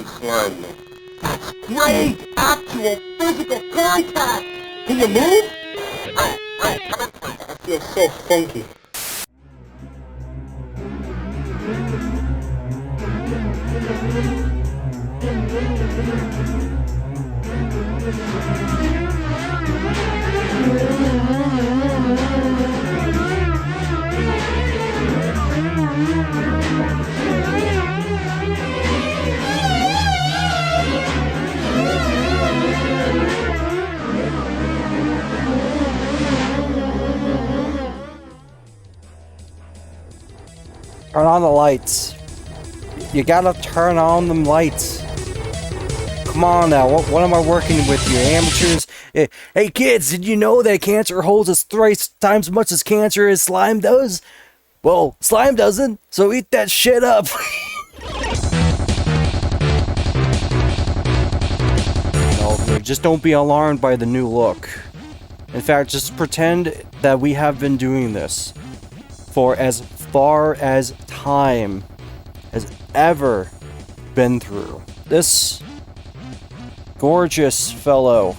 slime me. That's great! Actual physical contact! Can you move? Right, come in please. I feel so funky. Turn on the lights. You gotta turn on them lights. Come on now, what am I working with, you amateurs? Hey kids, did you know that cancer holds us 3 times as much as cancer as slime does? Well, slime doesn't, so eat that shit up. No, just don't be alarmed by the new look. In fact, just pretend that we have been doing this for as far as time has ever been through. This gorgeous fellow,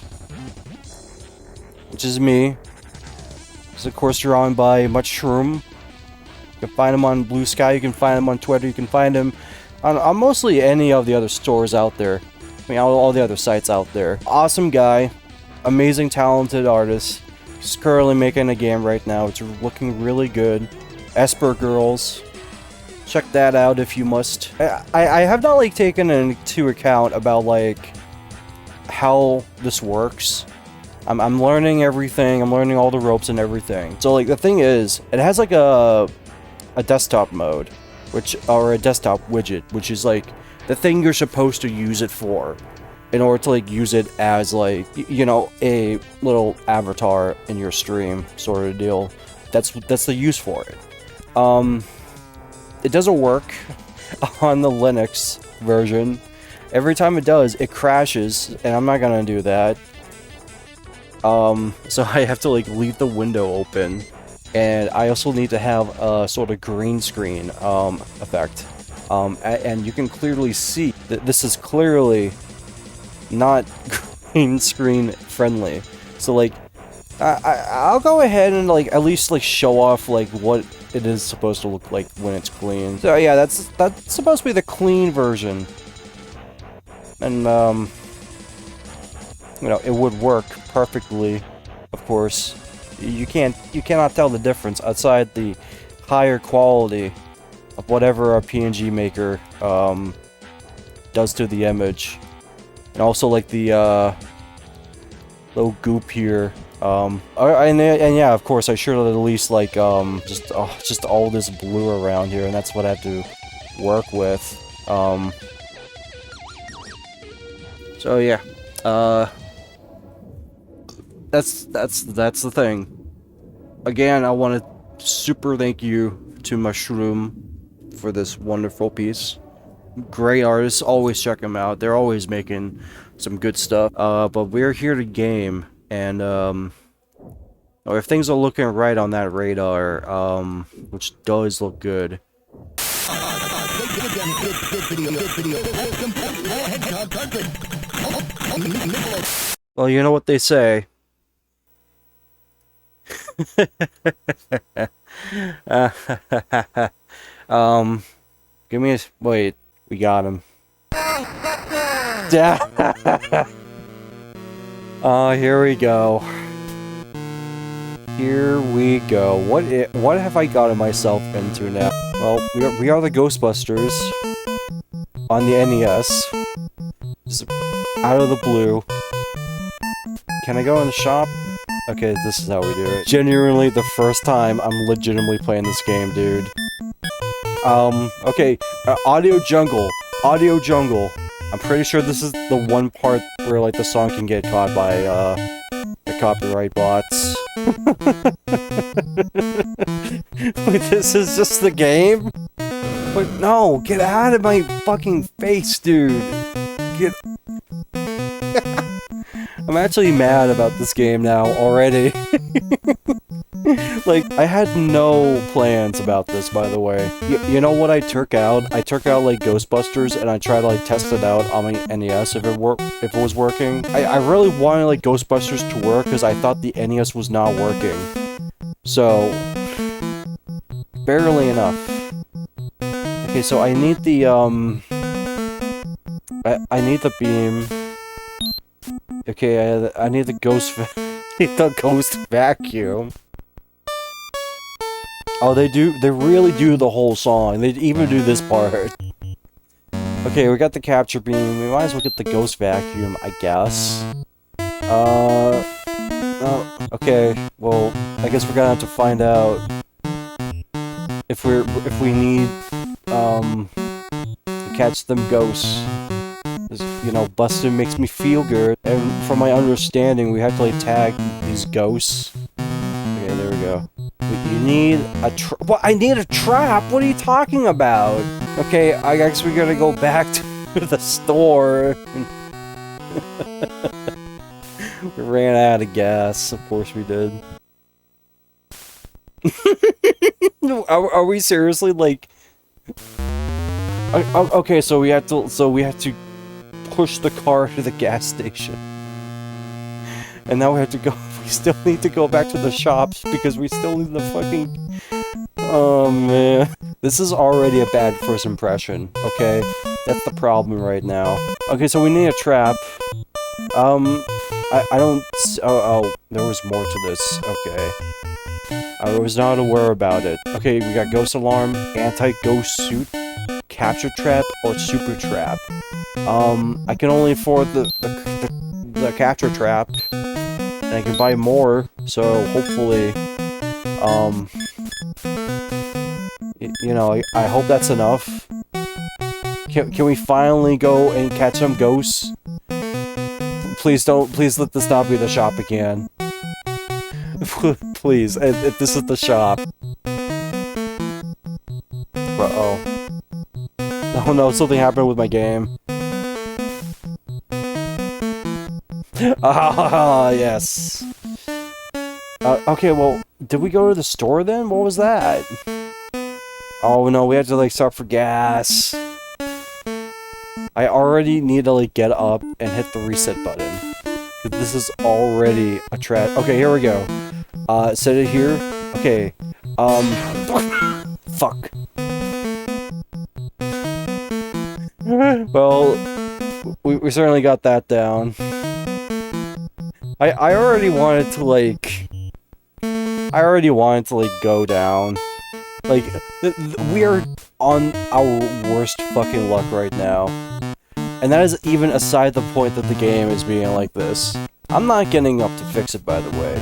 which is me, is of course drawn by Mushroom. You can find him on Blue Sky, you can find him on Twitter, you can find him on mostly any of the other stores out there. I mean, all the other sites out there. Awesome guy, amazing talented artist. He's currently making a game right now. It's looking really good. Esper Girls. Check that out if you must. I have not like taken into account about like how this works. I'm learning everything. I'm learning all the ropes and everything. So like the thing is, it has like a desktop mode, or a desktop widget, which is like the thing you're supposed to use it for, in order to like use it as like, you know, a little avatar in your stream sort of deal. That's the use for it. It doesn't work on the Linux version. Every time it does, it crashes, and I'm not gonna do that. So I have to like leave the window open, and I also need to have a sort of green screen effect. And you can clearly see that this is clearly not green screen friendly. So like, I'll go ahead and like at least like show off like what it is supposed to look like when it's clean. So yeah, that's supposed to be the clean version, and you know, it would work perfectly. Of course, you cannot tell the difference outside the higher quality of whatever our PNG maker does to the image, and also like the little goop here. And yeah, of course, I should have at least like just all this blue around here, and that's what I have to work with. So yeah, that's the thing. Again, I want to super thank you to Mushroom for this wonderful piece. Great artists, always check them out. They're always making some good stuff. But we're here to game. And, if things are looking right on that radar, which does look good. Well, you know what they say. Give me a... Wait, we got him. Oh, here we go. Here we go. What have I gotten myself into now? Well, we are the Ghostbusters on the NES. Just out of the blue. Can I go in the shop? Okay, this is how we do it. Genuinely, the first time I'm legitimately playing this game, dude. Okay, Audio Jungle. Audio Jungle. I'm pretty sure this is the one part where, like, the song can get caught by, the copyright bots. Wait, this is just the game? But no, get out of my fucking face, dude. Get... I'm actually mad about this game now, already. Like, I had no plans about this, by the way. You know what I took out? I took out, like, Ghostbusters, and I tried to, like, test it out on my NES if it was working. I really wanted, like, Ghostbusters to work, because I thought the NES was not working. So, barely enough. Okay, so I need the, I need the beam. Okay, I need the ghost vacuum. Oh, they really do the whole song. They even do this part. Okay, we got the capture beam. We might as well get the ghost vacuum, I guess. Okay, well, I guess we're gonna have to find out if we need, to catch them ghosts. You know, busting makes me feel good, and from my understanding, we have to, like, tag these ghosts. Okay, there we go. You need a what? I need a trap? What are you talking about? Okay, I guess we gotta go back to the store. We ran out of gas. Of course we did. Are we seriously, like... Okay, so we have to push the car to the gas station. And now we have to go... We still need to go back to the shops because we still need the fucking... Oh, man. This is already a bad first impression, okay? That's the problem right now. Okay, so we need a trap. I don't... Oh, there was more to this. Okay. I was not aware about it. Okay, we got Ghost Alarm, Anti-Ghost Suit, Capture Trap, or Super Trap. I can only afford the Capture Trap, and I can buy more, so hopefully, you know, I hope that's enough. Can we finally go and catch some ghosts? Please let this not be the shop again. Please, if this is the shop. Uh-oh. Oh no, something happened with my game. Ah, yes. Okay, well, did we go to the store then? What was that? Oh no, we had to, like, stop for gas. I already need to, like, get up and hit the reset button. This is already a trap. Okay, here we go. Set it here. Okay. Fuck. Well, we certainly got that down. I already wanted to, like... go down. Like, we are on our worst fucking luck right now. And that is even aside the point that the game is being like this. I'm not getting up to fix it, by the way.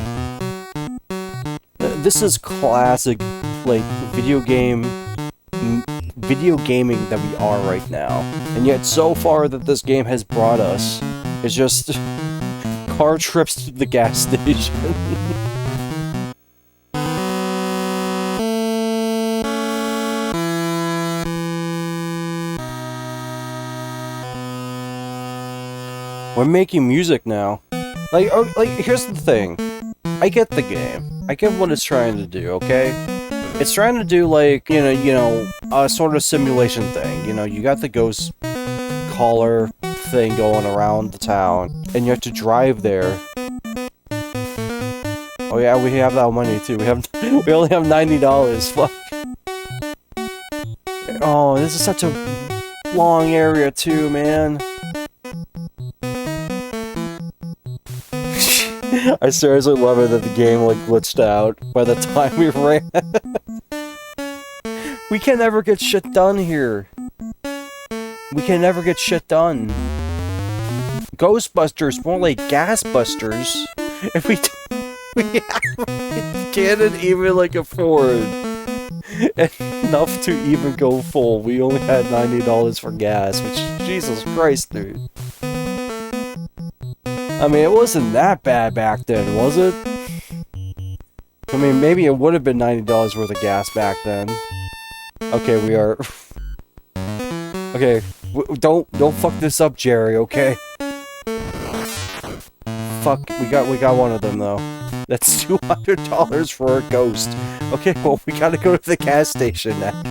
This is classic, like, video gaming that we are right now. And yet, so far that this game has brought us is just car trips to the gas station. We're making music now. Like, here's the thing. I get the game. I get what it's trying to do, okay? It's trying to do, like, you know, a sort of simulation thing. You know, you got the ghost collar thing going around the town, and you have to drive there. Oh yeah, we have that money too. We only have $90. Fuck. Oh, this is such a long area too, man. I seriously love it that the game, like, glitched out by the time we ran. We can never get shit done here. We can never get shit done. Ghostbusters, more like Gasbusters. If we can't even, like, afford enough to even go full. We only had $90 for gas, which, Jesus Christ, dude. I mean, it wasn't that bad back then, was it? I mean, maybe it would have been $90 worth of gas back then. Okay, we are... Okay, don't fuck this up, Jerry, okay? Fuck, we got one of them, though. That's $200 for a ghost. Okay, well, we gotta go to the gas station now.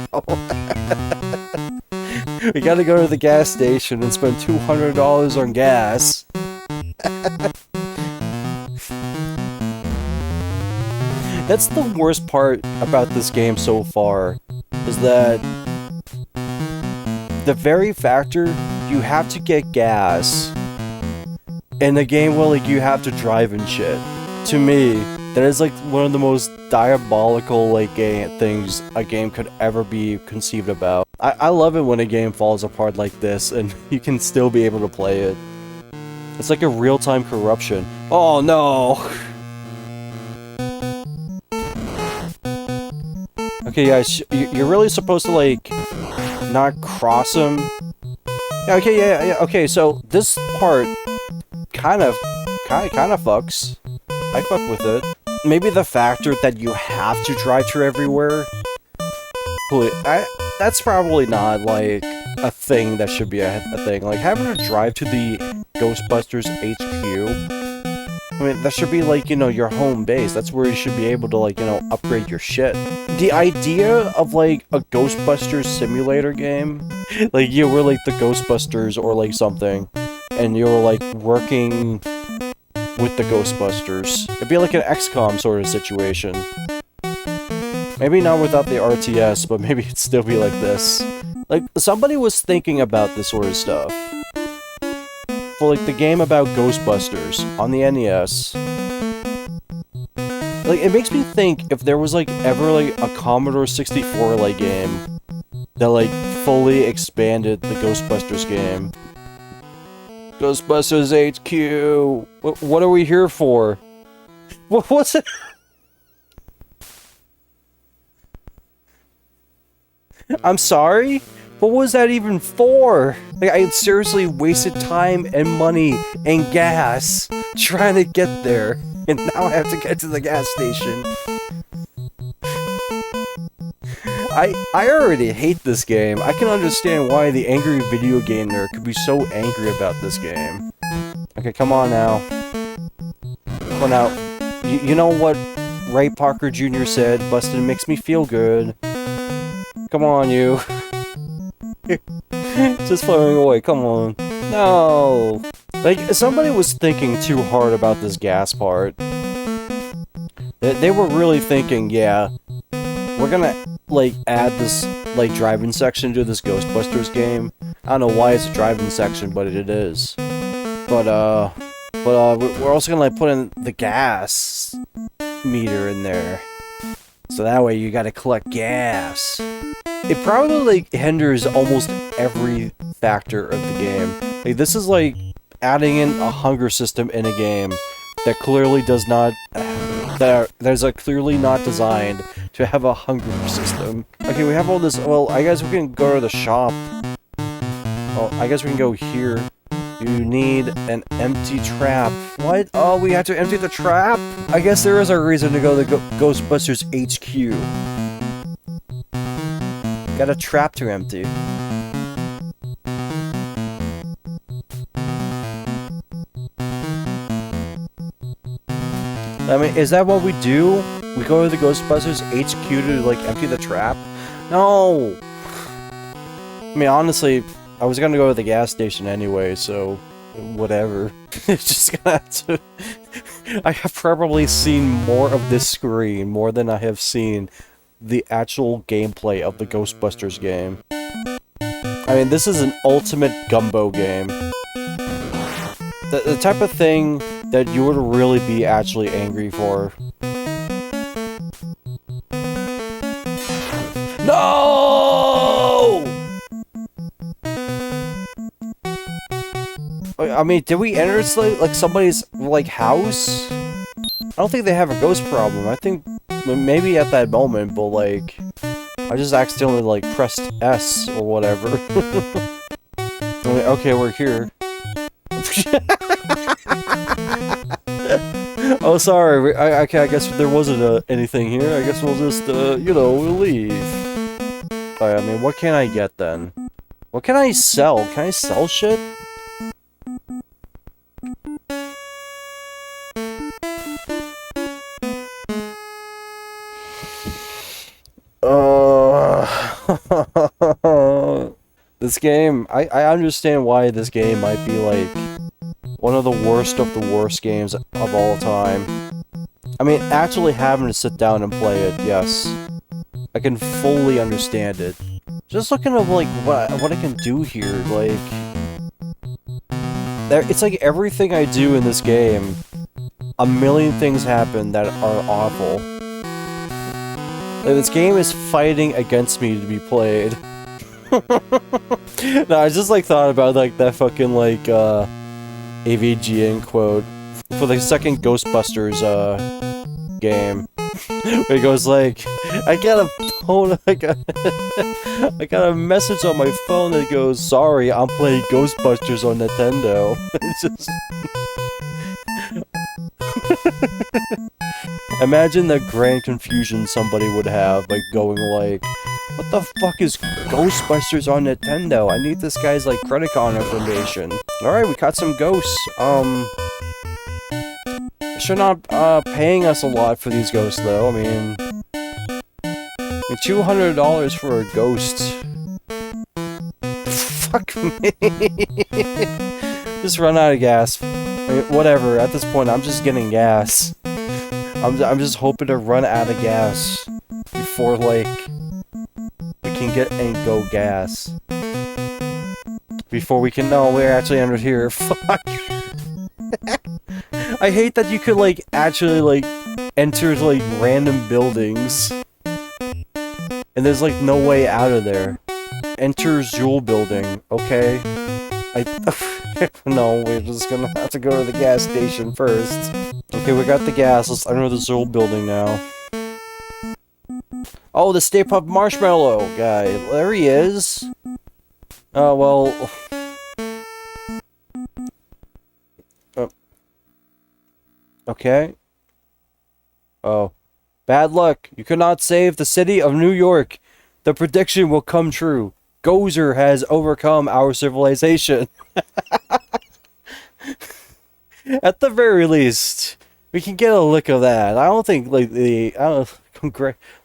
We gotta go to the gas station and spend $200 on gas. That's the worst part about this game so far, is that the very factor you have to get gas in a game where like you have to drive and shit. To me, that is like one of the most diabolical like things a game could ever be conceived about. I love it when a game falls apart like this and you can still be able to play it. It's like a real-time corruption. Oh no! Okay, guys, you're really supposed to like not cross them. Yeah, okay, yeah, okay. So this part kind of fucks. I fuck with it. Maybe the factor that you have to drive to everywhere. That's probably not like a thing that should be a thing. Like having to drive to the Ghostbusters HQ. I mean, that should be like, you know, your home base. That's where you should be able to like, you know, upgrade your shit. The idea of like a Ghostbusters simulator game, like you were like the Ghostbusters or like something, and you were like working with the Ghostbusters. It'd be like an XCOM sort of situation. Maybe not without the RTS, but maybe it'd still be like this. Like, somebody was thinking about this sort of stuff. For like the game about Ghostbusters on the NES. Like, it makes me think if there was like ever like a Commodore 64 like game that like fully expanded the Ghostbusters game. Ghostbusters HQ! What are we here for? What's it? I'm sorry? What was that even for? Like, I seriously wasted time and money and gas trying to get there. And now I have to get to the gas station. I already hate this game. I can understand why the angry video game nerd could be so angry about this game. Okay, come on now. Come on now. You know what Ray Parker Jr. said? Busted makes me feel good. Come on, you. Just firing away, come on. No! Like, somebody was thinking too hard about this gas part. They were really thinking, yeah, we're gonna, like, add this, like, driving section to this Ghostbusters game. I don't know why it's a driving section, but it is. But we're also gonna, like, put in the gas meter in there. So that way you gotta collect gas. It probably, like, hinders almost every factor of the game. Like, this is like adding in a hunger system in a game that clearly does not... There's a clearly not designed to have a hunger system. Okay, we have all this... Well, I guess we can go to the shop. Oh, I guess we can go here. You need an empty trap. What? Oh, we have to empty the trap? I guess there is a reason to go to the Ghostbusters HQ. Got a trap to empty. I mean, is that what we do? We go to the Ghostbusters HQ to, like, empty the trap? No! I mean, honestly, I was gonna go to the gas station anyway, so... whatever. It's just gonna have to... I have probably seen more of this screen, more than I have seen the actual gameplay of the Ghostbusters game. I mean, this is an ultimate gumbo game. The type of thing that you would really be actually angry for. No! I mean, did we enter like somebody's like house? I don't think they have a ghost problem. I think maybe at that moment, but like I just accidentally like pressed S or whatever. I mean, okay, we're here. Oh, sorry. Okay, I guess there wasn't anything here. I guess we'll just, you know, we'll leave. Alright, I mean, what can I get then? What can I sell? Can I sell shit? This game, I understand why this game might be, like, one of the worst games of all time. I mean, actually having to sit down and play it, yes. I can fully understand it. Just looking at, like, what I can do here, like... It's like everything I do in this game, a million things happen that are awful. Like, this game is fighting against me to be played. No, I just, like, thought about, like, that fucking, like, AVGN quote for the second Ghostbusters, game. Where he goes, like, I got a message on my phone that goes, sorry, I'm playing Ghostbusters on Nintendo. It's just... Imagine the grand confusion somebody would have, like, going like, what the fuck is Ghostbusters on Nintendo? I need this guy's, like, credit card information. Alright, we caught some ghosts. They're not, paying us a lot for these ghosts, though. I mean, $200 for a ghost. Fuck me. Just run out of gas. I mean, whatever, at this point, I'm just getting gas. I'm just hoping to run out of gas before, like, we can get and go gas. Before we can... No, we're actually under here. Fuck. I hate that you could, like, actually, like, enter, like, random buildings. And there's, like, no way out of there. Enter Zool building, okay? No, we're just gonna have to go to the gas station first. Okay, we got the gas. Let's enter the Zool building now. Oh, the Stay Puft Marshmallow guy. There he is. Oh, well... Okay. Oh. Bad luck. You cannot save the city of New York. The prediction will come true. Gozer has overcome our civilization. At the very least, we can get a lick of that. I don't think,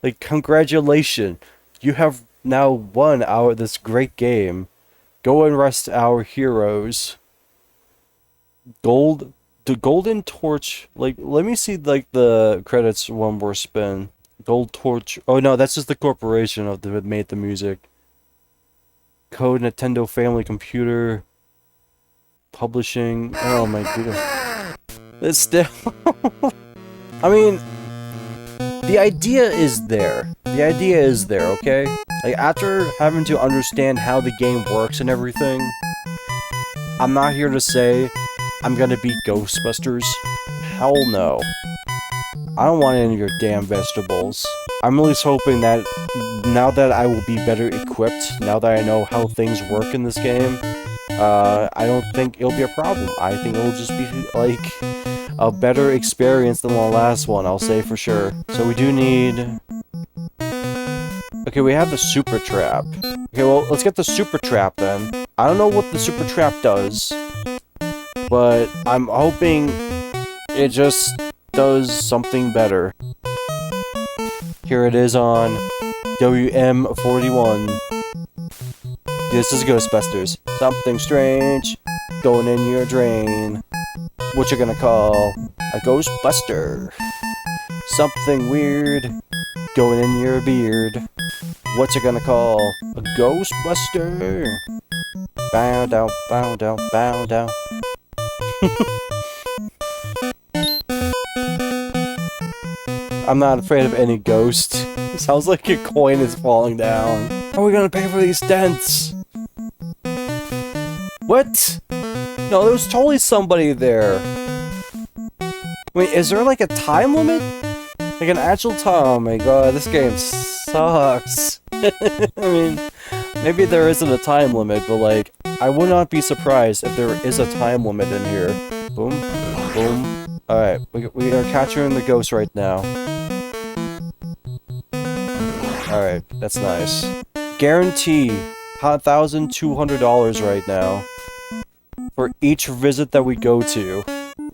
like, congratulations. You have now won this great game. Go and rest our heroes. The Golden Torch, like, let me see, like, the credits one more spin. Gold Torch, oh no, that's just the corporation that made the music. Code Nintendo Family Computer. Publishing, oh my god. It's still... I mean, the idea is there. The idea is there, okay? Like, after having to understand how the game works and everything, I'm not here to say I'm gonna beat Ghostbusters. Hell no. I don't want any of your damn vegetables. I'm at least hoping that now that I will be better equipped, now that I know how things work in this game, I don't think it'll be a problem. I think it'll just be, like, a better experience than the last one, I'll say for sure. So we do need... Okay, we have the Super Trap. Okay, well, let's get the Super Trap then. I don't know what the Super Trap does, but I'm hoping it just does something better. Here it is on WM41. This is Ghostbusters. Something strange going in your drain. What you gonna call a Ghostbuster? Something weird going in your beard. What you gonna call a Ghostbuster? Bow down, bow down, bow down. I'm not afraid of any ghost. It sounds like your coin is falling down. How are we gonna pay for these dents? What? No, there was totally somebody there. Wait, is there like a time limit? Like an actual time? Oh my god, this game sucks. I mean, maybe there isn't a time limit, but like, I would not be surprised if there is a time limit in here. Boom, boom. Alright, we are capturing the ghost right now. Alright, that's nice. Guarantee $1,200 right now for each visit that we go to.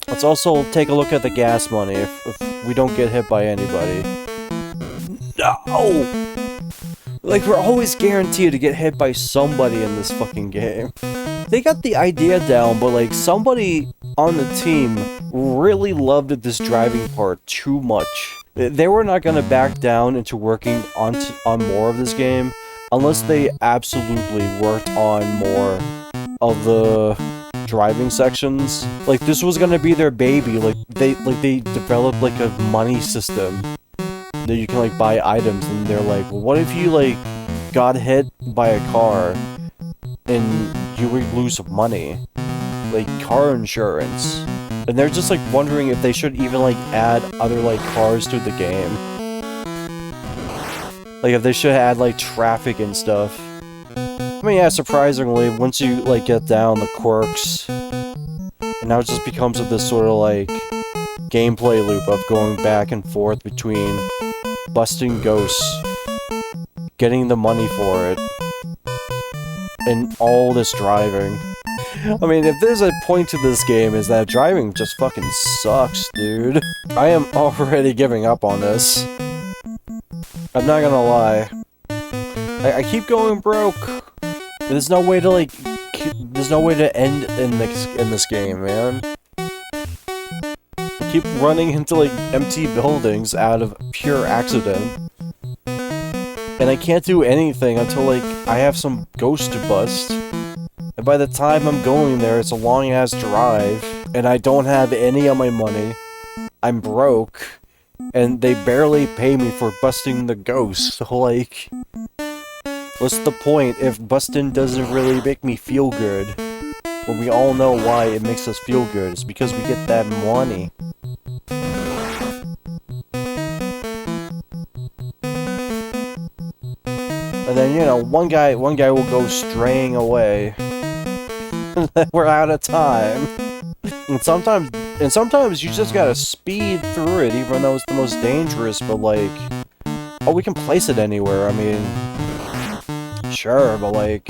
Let's also take a look at the gas money if we don't get hit by anybody. No! Like, we're always guaranteed to get hit by somebody in this fucking game. They got the idea down, but like, somebody on the team really loved this driving part too much. They were not gonna back down into working on more of this game unless they absolutely worked on more of the driving sections. Like, this was gonna be their baby. Like they developed like a money system that you can like buy items, and they're like, well, what if you like got hit by a car and you would lose money, like car insurance? And they're just like wondering if they should even like add other like cars to the game, like if they should add like traffic and stuff. I mean, yeah, surprisingly, once you like get down the quirks, and now it just becomes of this sort of like gameplay loop of going back and forth between busting ghosts, getting the money for it, and all this driving. I mean, if there's a point to this game, is that driving just fucking sucks, dude. I am already giving up on this. I'm not gonna lie. I keep going broke. There's no way to like, there's no way to end in this game, man. I keep running into like empty buildings out of pure accident, and I can't do anything until like I have some ghost to bust. And by the time I'm going there, it's a long-ass drive, and I don't have any of my money. I'm broke, and they barely pay me for busting the ghost. So, like, what's the point if busting doesn't really make me feel good? When we all know why it makes us feel good. It's because we get that money. And then, you know, one guy will go straying away. We're out of time. And sometimes you just gotta speed through it, even though it's the most dangerous, but like, oh, we can place it anywhere, I mean, sure, but like,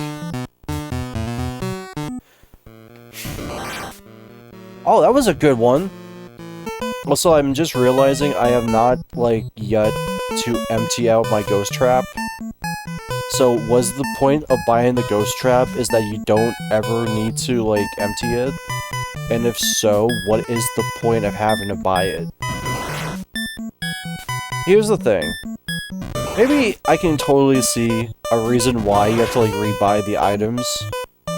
oh, that was a good one. Also, I'm just realizing I have not, like, yet to empty out my ghost trap. So, was the point of buying the ghost trap is that you don't ever need to, like, empty it? And if so, what is the point of having to buy it? Here's the thing. Maybe I can totally see a reason why you have to, like, rebuy the items.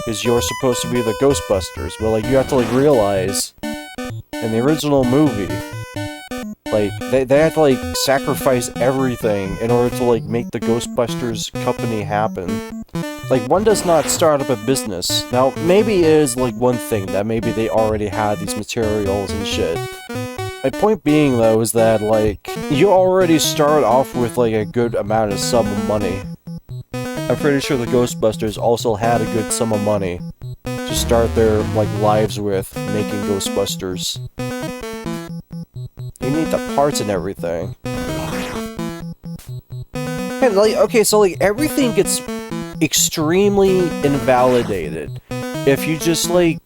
Because you're supposed to be the Ghostbusters, but, like, you have to, like, realize, in the original movie, like, they had to, like, sacrifice everything in order to, like, make the Ghostbusters company happen. Like, one does not start up a business. Now, maybe it is, like, one thing that maybe they already had these materials and shit. My point being, though, is that, like, you already start off with, like, a good amount of sum of money. I'm pretty sure the Ghostbusters also had a good sum of money to start their, like, lives with making Ghostbusters. You need the parts and everything. And, like, okay, so, like, everything gets extremely invalidated if you just, like,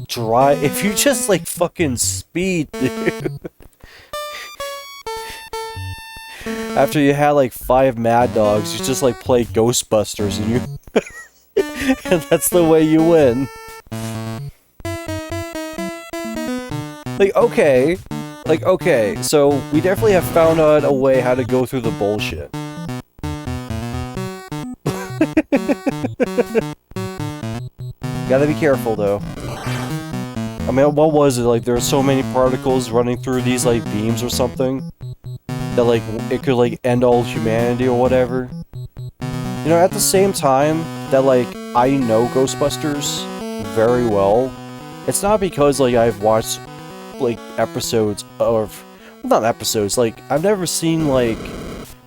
if you just, like, fucking speed, dude. After you had, like, 5 Mad Dogs, you just, like, play Ghostbusters and you... and that's the way you win. Like, okay. Like, okay, so we definitely have found out a way how to go through the bullshit. Gotta be careful, though. I mean, what was it? Like, there are so many particles running through these, like, beams or something that, like, it could, like, end all humanity or whatever. You know, at the same time that, like, I know Ghostbusters very well, it's not because, like, I've watched, like, episodes of... Well, not episodes, like, I've never seen, like,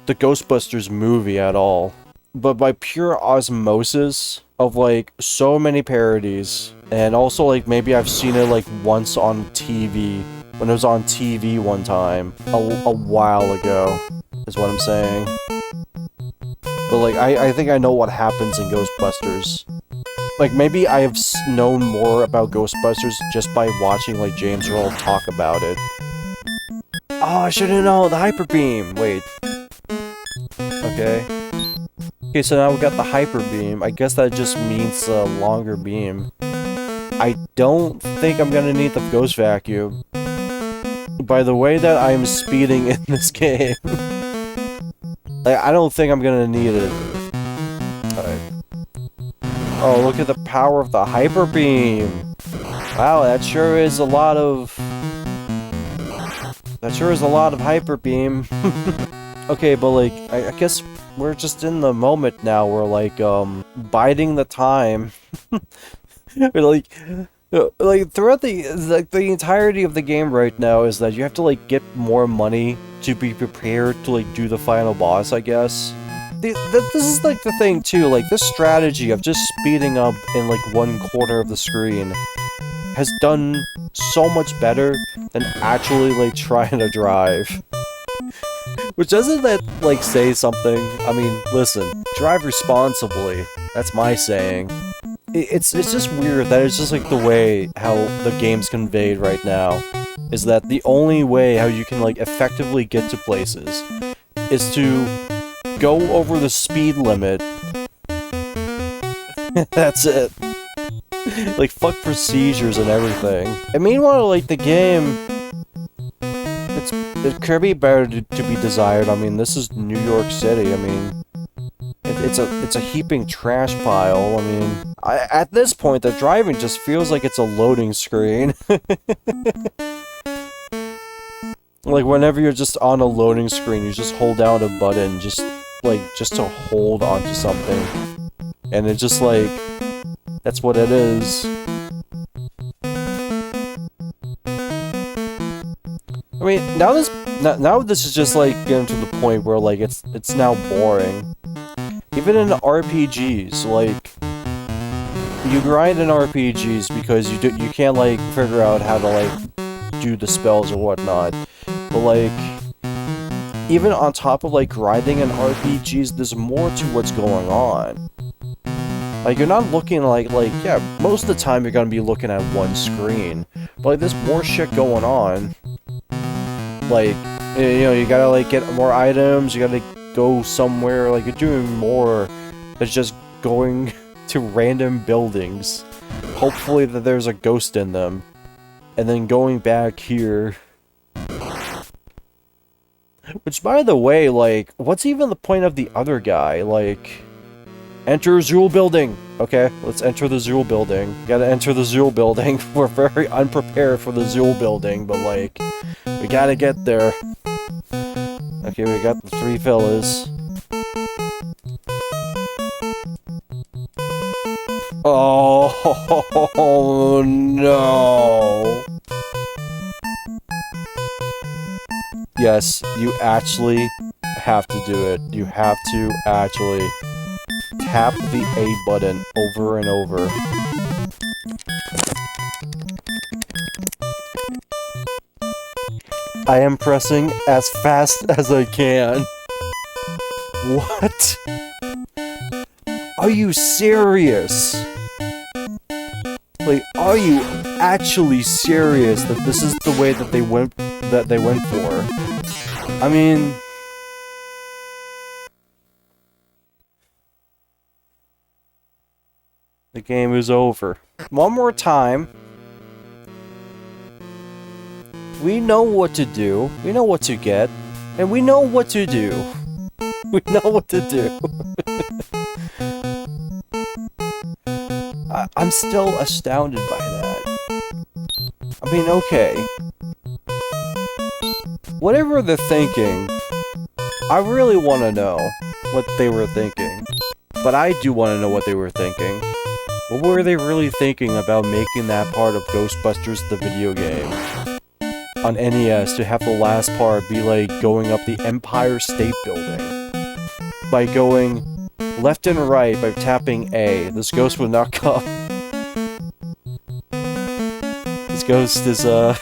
the Ghostbusters movie at all. But by pure osmosis of, like, so many parodies, and also, like, maybe I've seen it, like, once on TV, when it was on TV one time, a while ago, is what I'm saying. But, like, I think I know what happens in Ghostbusters. Like, maybe I have known more about Ghostbusters just by watching, like, James Earl talk about it. Oh, I should've known! The Hyper Beam! Wait. Okay. Okay, so now we got the hyper beam. I guess that just means a longer beam. I don't think I'm gonna need the ghost vacuum. By the way that I'm speeding in this game, like, I don't think I'm gonna need it. Alright. Oh, look at the power of the hyper beam. Wow, that sure is a lot of... That sure is a lot of hyper beam. Okay, but like, I guess we're just in the moment now. We're like, biding the time. We're like throughout the entirety of the game right now is that you have to like get more money to be prepared to like do the final boss, I guess. This is like the thing too, like this strategy of just speeding up in like one corner of the screen has done so much better than actually like trying to drive. Which doesn't that like say something? I mean, listen, drive responsibly. That's my saying. It's just weird that it's just like the way how the game's conveyed right now is that the only way how you can like effectively get to places is to go over the speed limit. That's it. Like fuck procedures and everything. And meanwhile, like the game, it could be better to be desired. I mean, this is New York City. I mean, it's a heaping trash pile. I mean, at this point, the driving just feels like it's a loading screen. Like whenever you're just on a loading screen, you just hold down a button, just to hold onto something, and it just like that's what it is. I mean, now this is just like getting to the point where like it's now boring. Even in RPGs, like you grind in RPGs because you can't like figure out how to like do the spells or whatnot. But like even on top of like grinding in RPGs, there's more to what's going on. Like you're not looking like yeah, most of the time you're gonna be looking at one screen, but like there's more shit going on. Like, you know, you gotta like get more items, you gotta go somewhere, like you're doing more than just going to random buildings. Hopefully that there's a ghost in them. And then going back here. Which, by the way, like, what's even the point of the other guy? Like, enter Zool building! Okay, let's enter the Zool building. Gotta enter the Zool building. We're very unprepared for the Zool building, but like, we gotta get there. Okay, we got the three fellas. Oh no! Yes, you actually have to do it. You have to actually tap the A button over and over. I am pressing as fast as I can. What? Are you serious? Like, are you actually serious that this is the way that they went for? I mean, the game is over. One more time. We know what to do, we know what to get, and we know what to do. We know what to do. I'm still astounded by that. I mean, okay. Whatever they're thinking, I really want to know what they were thinking. But I do want to know what they were thinking. What were they really thinking about making that part of Ghostbusters the video game? On NES to have the last part be like going up the Empire State Building. By going left and right by tapping A. This ghost would not come. This ghost is, well,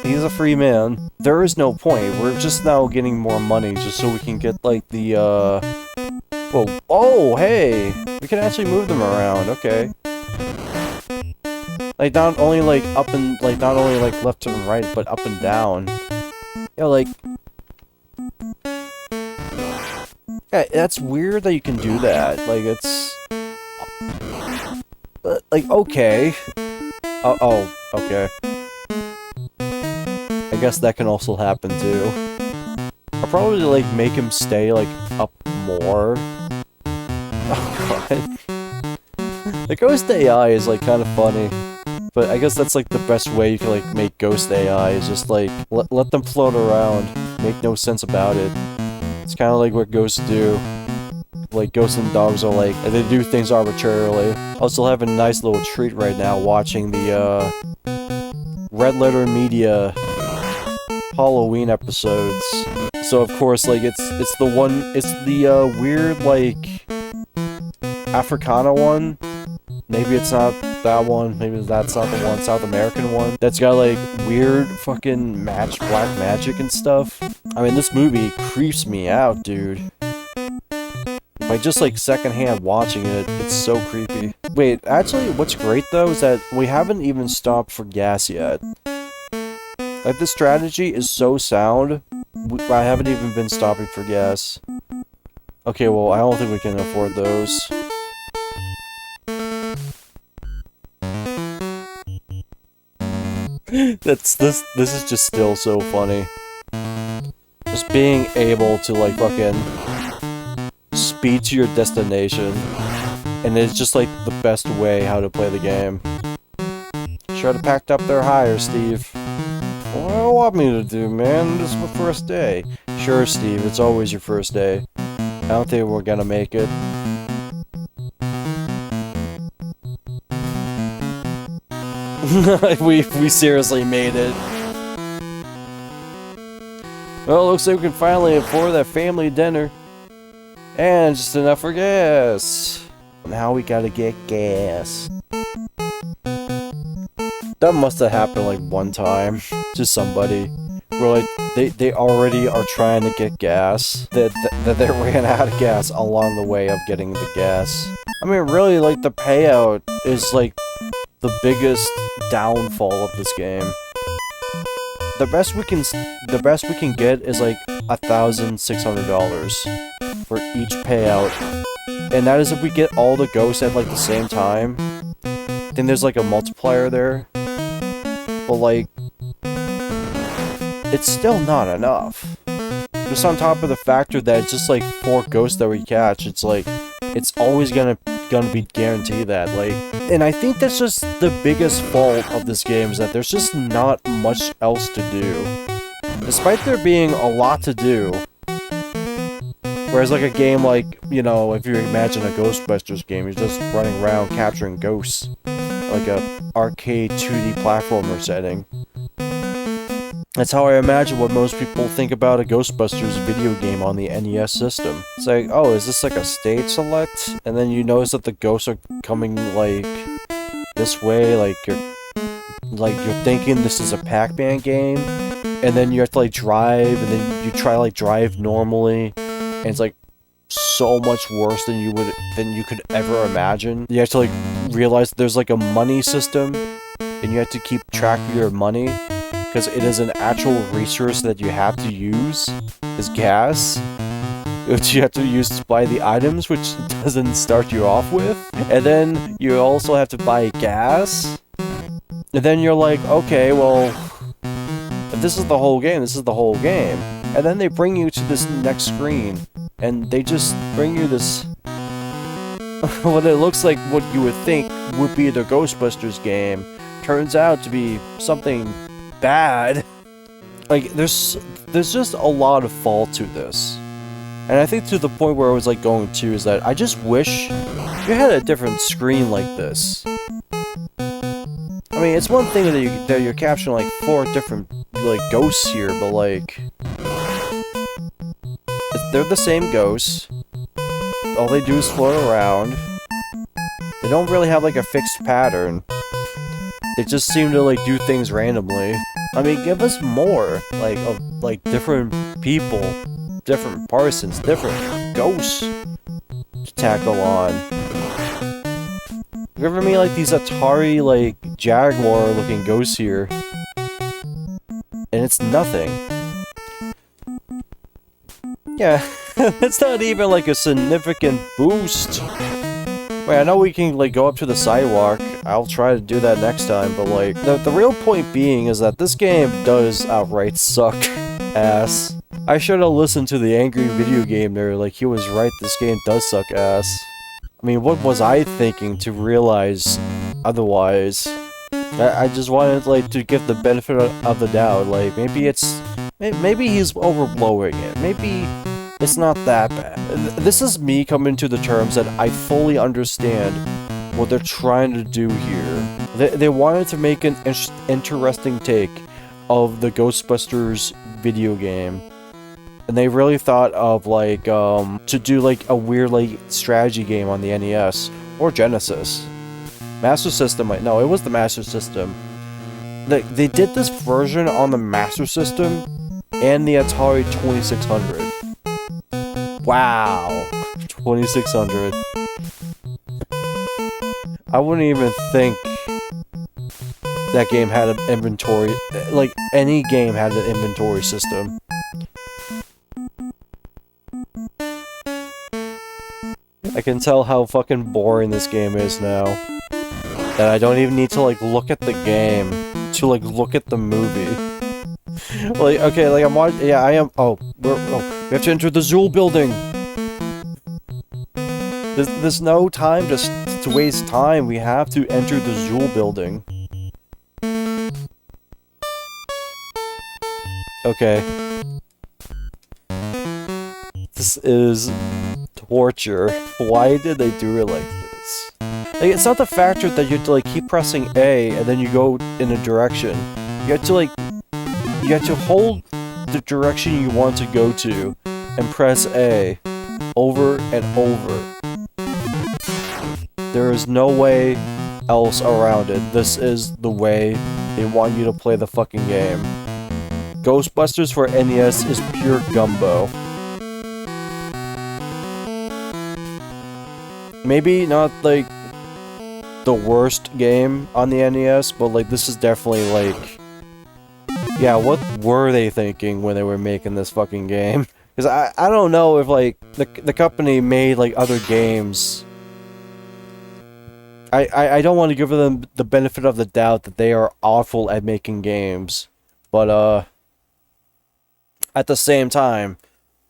he's a free man. There is no point. We're just now getting more money just so we can get, like, the, well, oh, hey! We can actually move them around, okay. Like, not only, like, up and, like, not only, like, left and right, but up and down. You know, like... Yeah, that's weird that you can do that. Like, it's... like, okay. Oh, okay. I guess that can also happen, too. I'll probably, like, make him stay, like, up more. Oh, God. The ghost AI is, like, kind of funny. But I guess that's, like, the best way you can, like, make ghost AI is just, like, let them float around. Make no sense about it. It's kind of like what ghosts do. Like, ghosts and dogs are like, they do things arbitrarily. I'll still have a nice little treat right now watching the, Red Letter Media Halloween episodes. So, of course, like, it's the weird, like, Africana one. Maybe it's not that one, maybe that's not the one, South American one. That's got, like, weird fucking black magic and stuff. I mean, this movie creeps me out, dude. By just, like, secondhand watching it, it's so creepy. Wait, actually, what's great, though, is that we haven't even stopped for gas yet. Like, this strategy is so sound, I haven't even been stopping for gas. Okay, well, I don't think we can afford those. This is just still so funny. Just being able to, like, fucking speed to your destination, and it's just, like, the best way how to play the game. Should have packed up there higher, Steve. What do you want me to do, man? This is my first day. Sure, Steve, it's always your first day. I don't think we're gonna make it. we seriously made it. Well, looks like we can finally afford that family dinner. And just enough for gas. Now we gotta get gas. That must have happened like one time to somebody. Where like they already are trying to get gas. That they ran out of gas along the way of getting the gas. I mean, really, like, the payout is like the biggest downfall of this game. The best we can get is like $1,600 for each payout, and that is if we get all the ghosts at like the same time. Then there's like a multiplier there, but like it's still not enough. Just on top of the factor that it's just like 4 ghosts that we catch, it's like it's always gonna be guaranteed that, like, and I think that's just the biggest fault of this game, is that there's just not much else to do. Despite there being a lot to do. Whereas like a game like, you know, if you imagine a Ghostbusters game, you're just running around capturing ghosts. Like a arcade 2D platformer setting. That's how I imagine what most people think about a Ghostbusters video game on the NES system. It's like, oh, is this like a stage select? And then you notice that the ghosts are coming, like, this way, like you're thinking this is a Pac-Man game, and then you have to, like, drive, and then you try, like, drive normally, and it's, like, so much worse than you could ever imagine. You have to, like, realize there's, like, a money system, and you have to keep track of your money, because it is an actual resource that you have to use, is gas, which you have to use to buy the items, which doesn't start you off with. And then you also have to buy gas. And then you're like, okay, well, if this is the whole game, this is the whole game. And then they bring you to this next screen, and they just bring you this what it looks like what you would think would be the Ghostbusters game. Turns out to be something bad. Like, there's just a lot of fault to this. And I think to the point where I was like going to is that I just wish you had a different screen like this. I mean, it's one thing that you're capturing like 4 different like ghosts here, but like they're the same ghosts. All they do is float around. They don't really have like a fixed pattern. They just seem to like do things randomly. I mean, give us more like of like different people, different persons, different ghosts to tackle on. Give me like these Atari like Jaguar looking ghosts here, and it's nothing. Yeah, It's not even like a significant boost. Wait, I know we can like go up to the sidewalk. I'll try to do that next time, but like the real point being is that this game does outright suck ass. I should have listened to the angry video game nerd. Like, he was right, this game does suck ass. I mean, what was I thinking to realize otherwise? I just wanted like to give the benefit of the doubt. Like, maybe he's overblowing it. Maybe it's not that bad. This is me coming to the terms that I fully understand what they're trying to do here. They wanted to make an interesting take of the Ghostbusters video game. And they really thought of like, to do like a weird like strategy game on the NES or Genesis. Master System, no, it was the Master System. They did this version on the Master System and the Atari 2600. Wow, 2600. I wouldn't even think that game had an inventory, like any game had an inventory system. I can tell how fucking boring this game is now. That I don't even need to like look at the game to like look at the movie. Like, okay, like I'm watching, yeah, I am, we have to enter the Zool building. There's no time to waste time, we have to enter the Zool building. Okay. This is torture. Why did they do it like this? Like, it's not the factor that you have to like keep pressing A and then you go in a direction. You have to hold the direction you want to go to and press A over and over. There is no way else around it. This is the way they want you to play the fucking game. Ghostbusters for NES is pure gumbo. Maybe not like the worst game on the NES, but like this is definitely like, yeah, what were they thinking when they were making this fucking game? Because I don't know if like the company made like other games. I don't want to give them the benefit of the doubt that they are awful at making games, but at the same time,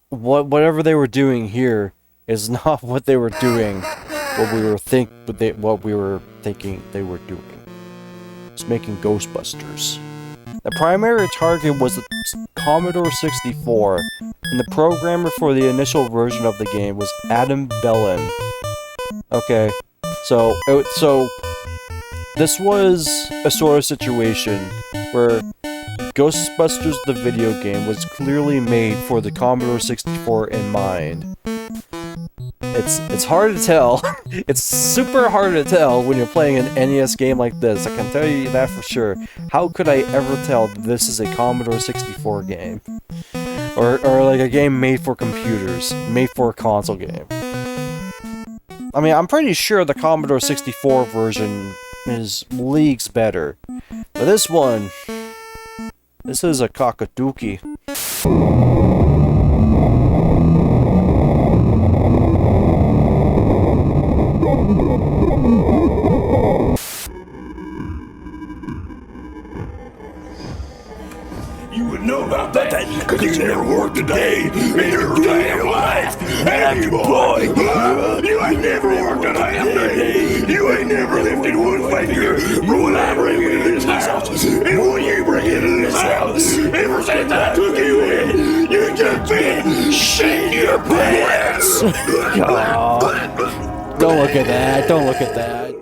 whatever they were doing here is not what they were doing. What we were thinking they were doing. It's making Ghostbusters. The primary target was the Commodore 64, and the programmer for the initial version of the game was Adam Bellin. Okay, so this was a sort of situation where Ghostbusters the video game was clearly made for the Commodore 64 in mind. It's hard to tell. It's super hard to tell when you're playing an NES game like this. I can tell you that for sure. How could I ever tell that this is a Commodore 64 game? Or like a game made for computers, made for a console game. I mean, I'm pretty sure the Commodore 64 version is leagues better. But this one, this is a cockadookie. You would know about that, cause you never worked a day in your damn life. Have you, boy? You ain't never worked a damn day. You ain't never lifted one finger from I bring into this house. And when you bring into this house, ever since I took you in, you just been shitting your pants. Don't look at that. Don't look at that.